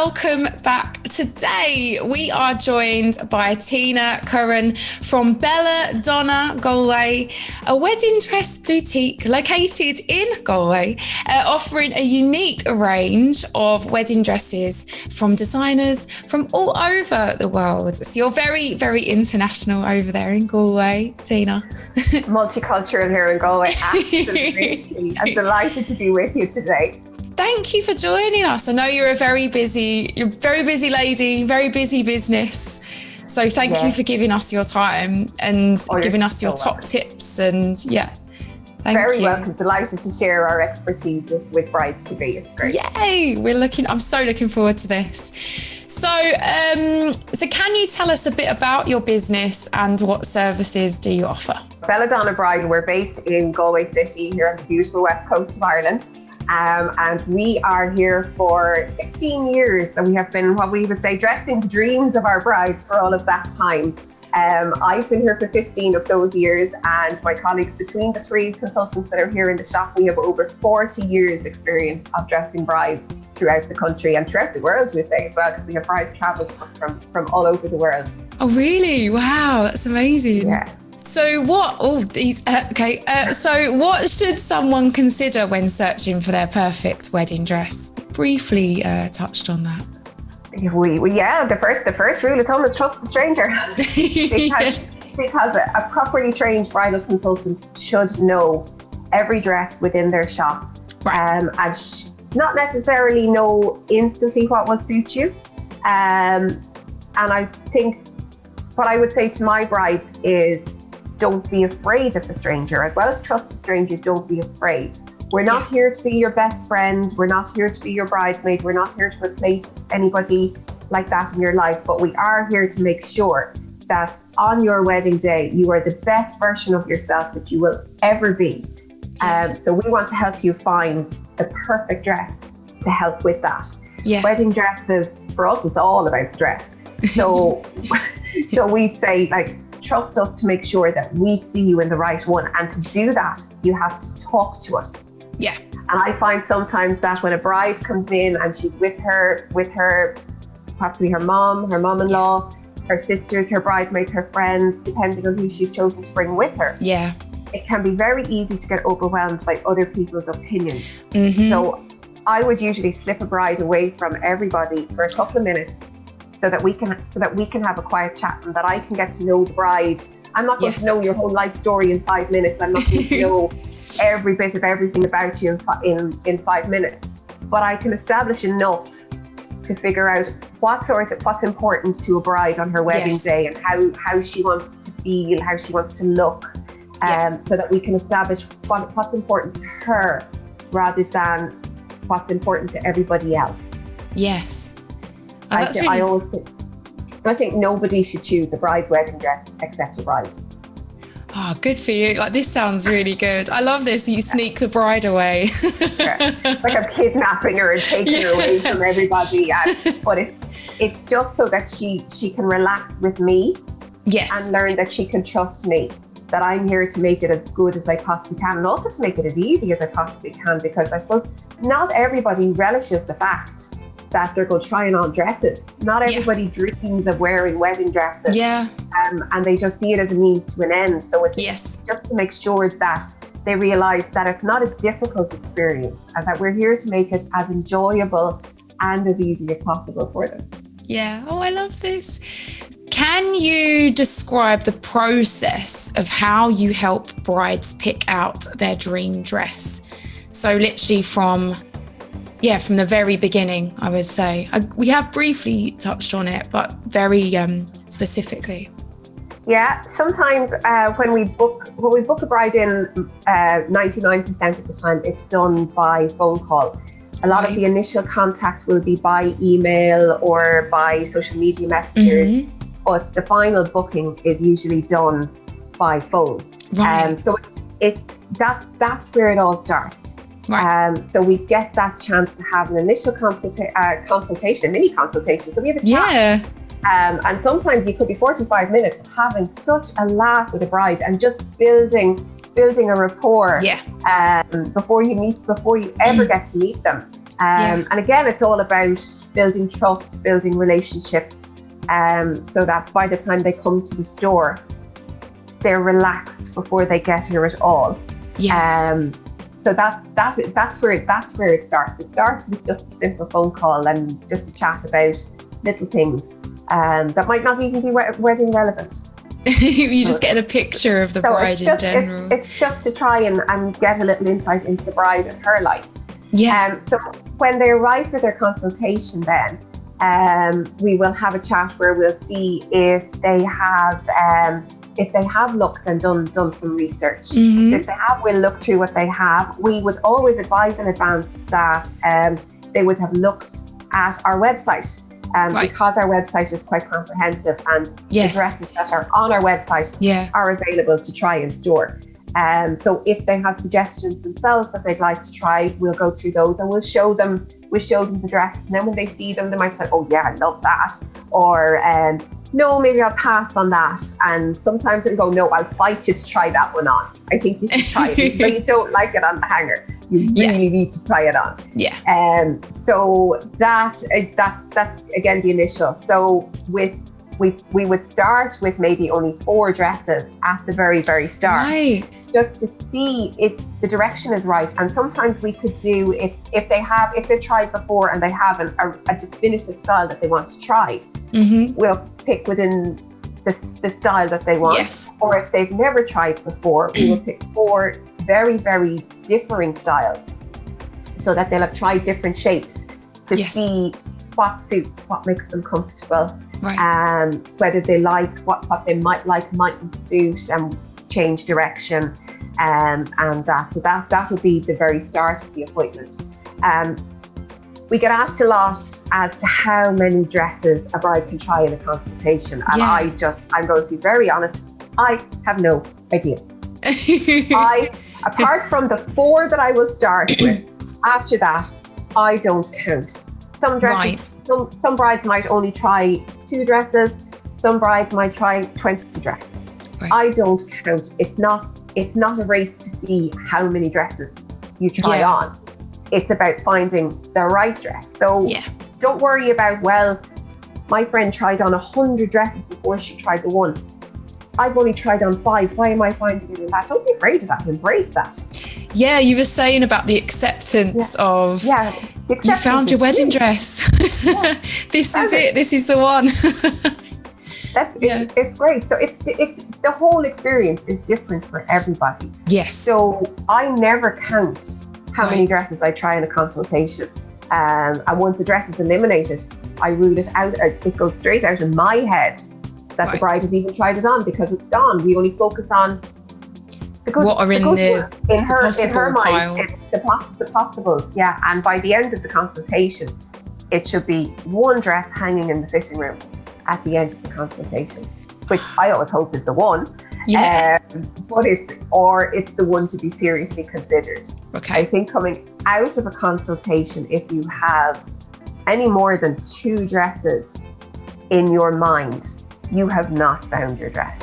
welcome back. Today we are joined by Tina Curran from Belladonna Galway, a wedding dress boutique located in Galway, offering a unique range of wedding dresses from designers from all over the world. So you're very, very international over there in Galway, Tina. Multicultural here in Galway, absolutely. I'm delighted to be with you today. Thank you for joining us. I know you're a very busy lady, very busy business. So thank you for giving us your time and giving us your top tips. And thank very you. Welcome. Delighted to share our expertise with brides to be. It's great. Yay! I'm so looking forward to this. So can you tell us a bit about your business and what services do you offer? Belladonna Bridal, we're based in Galway City here on the beautiful west coast of Ireland. And we are here for 16 years, and we have been what we would say dressing the dreams of our brides for all of that time. I've been here for 15 of those years, and my colleagues, between the three consultants that are here in the shop, we have over 40 years experience of dressing brides throughout the country and throughout the world, we say as well, because we have brides travelling to us from all over the world. Oh really? Wow, that's amazing. Yeah. So so what should someone consider when searching for their perfect wedding dress? Briefly touched on that. The first rule of thumb is trust the stranger. because a properly trained bridal consultant should know every dress within their shop, and not necessarily know instantly what will suit you. And I think what I would say to my brides is, don't be afraid of the stranger. As well as trust the stranger, don't be afraid. We're not here to be your best friend. We're not here to be your bridesmaid. We're not here to replace anybody like that in your life, but we are here to make sure that on your wedding day, you are the best version of yourself that you will ever be. So we want to help you find the perfect dress to help with that. Yeah. Wedding dresses, for us, it's all about dress. So, so we say, trust us to make sure that we see you in the right one. And to do that, you have to talk to us. Yeah. And I find sometimes that when a bride comes in and she's with her, possibly her mom-in-law, her sisters, her bridesmaids, her friends, depending on who she's chosen to bring with her. Yeah. It can be very easy to get overwhelmed by other people's opinions. Mm-hmm. So I would usually slip a bride away from everybody for a couple of minutes, so that we can have a quiet chat and that I can get to know the bride. I'm not going to know your whole life story in 5 minutes. I'm not going to know every bit of everything about you in 5 minutes. But I can establish enough to figure out what's important to a bride on her wedding day, and how she wants to feel, how she wants to look, so that we can establish what's important to her rather than what's important to everybody else. Yes. I think nobody should choose a bride's wedding dress except a bride. Oh, good for you. This sounds really good. I love this. You sneak the bride away. It's like I'm kidnapping her and taking her away from everybody. But it's just so that she can relax with me. Yes. And learn that she can trust me, that I'm here to make it as good as I possibly can, and also to make it as easy as I possibly can, because I suppose not everybody relishes the fact that they're going to try on dresses. Not everybody dreams of wearing wedding dresses. Yeah. And they just see it as a means to an end. So it's just to make sure that they realise that it's not a difficult experience, and that we're here to make it as enjoyable and as easy as possible for them. Yeah. Oh, I love this. Can you describe the process of how you help brides pick out their dream dress? So literally from the very beginning, I would say. We have briefly touched on it, but very specifically. Yeah, sometimes when we book a bride in, 99% of the time it's done by phone call. A lot of the initial contact will be by email or by social media messages, but the final booking is usually done by phone. Right. So that's where it all starts. Right. So we get that chance to have an initial consultation, a mini consultation. So we have a chat. Yeah. And sometimes you could be 45 minutes of having such a laugh with a bride and just building a rapport. Yeah. Before you ever get to meet them. And again, it's all about building trust, building relationships, so that by the time they come to the store, they're relaxed before they get here at all. Yes. So that's where it starts. It starts with just a simple phone call and just a chat about little things that might not even be wedding relevant. You just get a picture of the bride in general. It's just to try and get a little insight into the bride and her life. Yeah. So when they arrive for their consultation, then we will have a chat where we'll see if they have looked and done some research. Mm-hmm. So if they have, we'll look through what they have. We would always advise in advance that they would have looked at our website. Because our website is quite comprehensive, and the dresses that are on our website are available to try in store. So if they have suggestions themselves that they'd like to try, we'll go through those and we'll show them the dresses. And then when they see them, they might say, "Oh yeah, I love that," or "No, maybe I'll pass on that." And sometimes they'll go, "No, I'll fight you to try that one on. I think you should try it. Even though you don't like it on the hanger, you really need to try it on." So that's again the initial. So we would start with maybe only 4 dresses at the very, very start, just to see if the direction is right. And sometimes we could do, if they've tried before and they have a definitive style that they want to try, we'll pick within the style that they want. Yes. Or if they've never tried before, we will pick 4 very, very differing styles, so that they'll have tried different shapes to see what suits, what makes them comfortable, whether they like what they mightn't suit, and change direction, and that. So that would be the very start of the appointment. We get asked a lot as to how many dresses a bride can try in a consultation, and I'm going to be very honest, I have no idea. Apart from the 4 that I will start with, after that, I don't count. Some dresses, some brides might only try 2 dresses. Some brides might try 20 dresses. I don't count. It's not a race to see how many dresses you try on. It's about finding the right dress. So don't worry about, well, my friend tried on 100 dresses before she tried the one. I've only tried on 5. Why am I finding it in that? Don't be afraid of that. Embrace that. Yeah, you were saying about the acceptance of, you found your wedding dress. This is it. This is the one. It's great. So it's the whole experience is different for everybody. Yes. So I never count how many dresses I try in a consultation. And once the dress is eliminated, I rule it out. It goes straight out in my head that the bride has even tried it on, because it's gone. We only focus on what are in her mind. pile. It's the possibles, And by the end of the consultation, it should be 1 dress hanging in the fitting room at the end of the consultation, which I always hope is the one. But it's the one to be seriously considered. I think coming out of a consultation, if you have any more than 2 dresses in your mind, you have not found your dress.